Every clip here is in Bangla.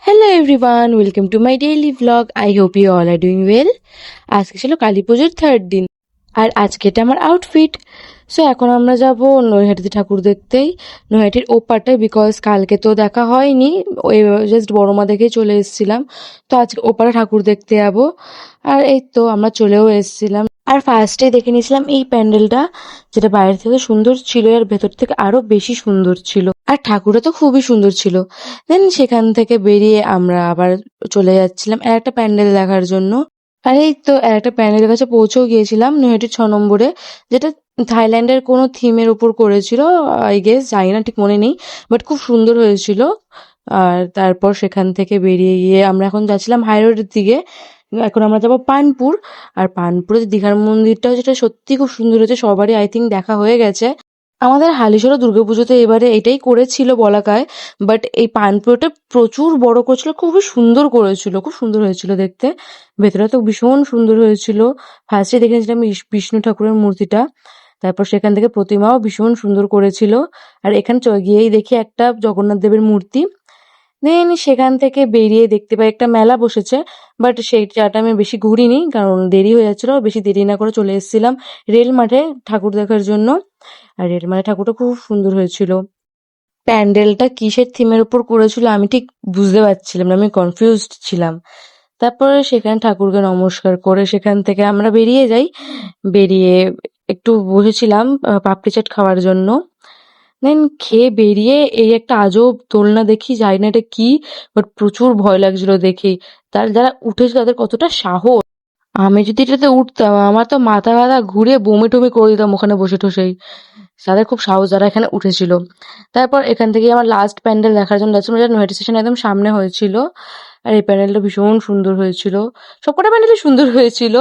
Hello everyone, welcome to my daily vlog. I hope you all are doing well. আজকে ছিল কালী পুজোর থার্ড দিন আর আজকে এটা আমার আউটফিট। সো এখন আমরা যাব নৈহাটিতে ঠাকুর দেখতেই, নৈহাটির ওপারটায়, বিকজ কালকে তো দেখা হয়নি, ওই জাস্ট বড়মা দেখেই চলে এসেছিলাম। তো আজকে ওপারে ঠাকুর দেখতে যাবো। আর এই তো আমরা চলেও এসেছিলাম। আর ফার্স্টে দেখে নিয়েছিলাম এই প্যান্ডেলটা, যেটা বাইরে থেকে সুন্দর ছিল আর ভেতর থেকে আরো বেশি সুন্দর ছিল, আর ঠাকুরটা তো খুবই সুন্দর ছিল। দেন সেখান থেকে বেরিয়ে আমরা আবার চলে যাচ্ছিলাম আর একটা প্যান্ডেল দেখার জন্য। আর এই তো একটা প্যান্ডেলের কাছে পৌঁছেও গিয়েছিলাম, নৈহাটির 6 নম্বরে, যেটা থাইল্যান্ডের কোনো থিমের উপর করেছিল। আই গেস, জানি না, ঠিক মনে নেই, বাট খুব সুন্দর হয়েছিল। আর তারপর সেখান থেকে বেরিয়ে গিয়ে আমরা এখন যাচ্ছিলাম হাই রোডের দিকে। এখন আমরা যাবো পানপুর। আর পানপুরে যে দীঘার মন্দিরটাও, যেটা সত্যি খুব সুন্দর হয়েছে, সবারই আই থিঙ্ক দেখা হয়ে গেছে। আমাদের হালিশহর দুর্গাপুজোতে এবারে এটাই করেছিল বলাকায়, বাট এই পানপুরটা প্রচুর বড় করেছিল, খুবই সুন্দর করেছিল, খুব সুন্দর হয়েছিল দেখতে। ভেতরে তো ভীষণ সুন্দর হয়েছিল। ফার্স্টে দেখে নিয়েছিলাম বিষ্ণু ঠাকুরের মূর্তিটা, তারপর সেখান থেকে প্রতিমাও ভীষণ সুন্দর করেছিল। আর এখানে গিয়েই দেখি একটা জগন্নাথ দেবের মূর্তি। দেন সেখান থেকে বেরিয়ে দেখতে পাই একটা মেলা বসেছে, বাট সেইটাটা আমি বেশি ঘুরিনি, কারণ দেরি হয়ে যাচ্ছিল। বেশি দেরি না করে চলে এসেছিলাম রেল মাঠে ঠাকুর দেখার জন্য। আর রেল মাঠে ঠাকুরটা খুব সুন্দর হয়েছিল। প্যান্ডেলটা কিসের থিমের উপর করেছিল আমি ঠিক বুঝতে পারছিলাম না, আমি কনফিউজড ছিলাম। তারপরে সেখানে ঠাকুরকে নমস্কার করে সেখান থেকে আমরা বেরিয়ে যাই। বেরিয়ে একটু বসেছিলাম পাপড়ি চাট খাওয়ার জন্য। দেন খেয়ে বেরিয়ে এই একটা আজব দোলনা দেখি, জানি না এটা কি, বাট প্রচুর ভয় লাগছিল দেখে। যারা উঠেছিল তাদের কতটা সাহস! আমি যদি এটাতে উঠতাম, আমার তো মাথা ব্যথা ঘুরে বমি টমি করে দিতাম ওখানে বসে টসেই। তাদের খুব সাহস যারা এখানে উঠেছিল। তারপর এখান থেকে আমার লাস্ট প্যান্ডেল দেখার জন্য যাচ্ছিলাম, যেটা নৈহাটি স্টেশন একদম সামনে হয়েছিল। আর এই প্যান্ডেলটা ভীষণ সুন্দর হয়েছিল, সবকটা প্যান্ডেলই সুন্দর হয়েছিল।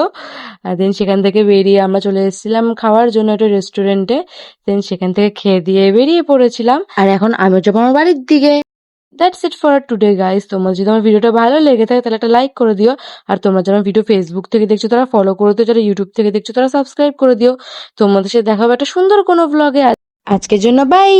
আর দেন সেখান থেকে বেরিয়ে আমরা চলে এসেছিলাম খাওয়ার জন্য একটা রেস্টুরেন্টে। দেন সেখান থেকে খেয়ে দিয়ে বেরিয়ে পড়েছিলাম। আর এখন আমি যাবো আমার বাড়ির দিকে। That's it for today guys. তোমার যদি আমার ভিডিওটা ভালো লেগে থাকে তাহলে একটা লাইক করে দিও। আর তোমরা যারা ভিডিও ফেসবুক থেকে দেখছো তারা ফলো করে দিও, যারা ইউটিউব থেকে দেখছো তারা সাবস্ক্রাইব করে দিও। তোমাদের সাথে দেখা হবে একটা সুন্দর কোনো ব্লগে। আজকের জন্য বাই।